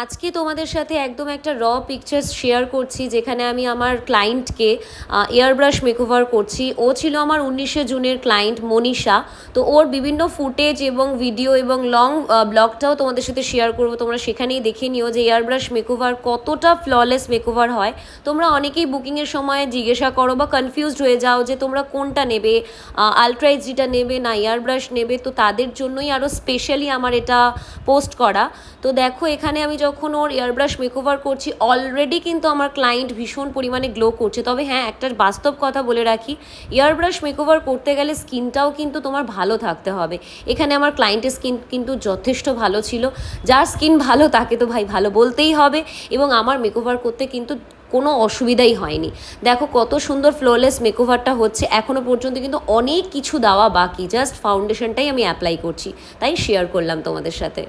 আজকে তোমাদের সাথে একদম একটা পিকচার্স শেয়ার করছি, যেখানে আমি আমার ক্লায়েন্টকে এয়ারব্রাশ মেকওভার করছি। ও ছিল আমার 19শে জুনের ক্লায়েন্ট মনীষা। তো ওর বিভিন্ন ফুটেজ এবং ভিডিও এবং লং ব্লগটাও তোমাদের সাথে শেয়ার করবো। তোমরা সেখানেই দেখে নিও যে এয়ারব্রাশ মেকওভার কতটা ফ্ললেস মেকওভার হয়। তোমরা অনেকেই বুকিংয়ের সময় জিজ্ঞাসা করো বা কনফিউজড হয়ে যাও যে তোমরা কোনটা নেবে, আলট্রা এইচডিটা নেবে না এয়ারব্রাশ নেবে। তো তাদের জন্যই আরও স্পেশালি আমার এটা পোস্ট করা। তো দেখো, এখানে আমি যখন ওর এয়ারব্রাশ মেকওভার করছি, অলরেডি কিন্তু আমার ক্লায়েন্ট ভীষণ পরিমাণে গ্লো করছে। তবে হ্যাঁ, একটা বাস্তব কথা বলে রাখি, এয়ারব্রাশ মেকওভার করতে গেলে স্কিনটাও কিন্তু তোমার ভালো থাকতে হবে। এখানে আমার ক্লায়েন্টের স্কিন কিন্তু যথেষ্ট ভালো ছিল। যার স্কিন ভালো তাকে তো ভাই ভালো বলতেই হবে। এবং আমার মেকওভার করতে কিন্তু কোনো অসুবিধাই হয়নি। দেখো কত সুন্দর ফ্লোলেস মেকওভারটা হচ্ছে। এখনও পর্যন্ত কিন্তু অনেক কিছু দেওয়া বাকি, জাস্ট ফাউন্ডেশনটাই আমি অ্যাপ্লাই করছি, তাই শেয়ার করলাম তোমাদের সাথে।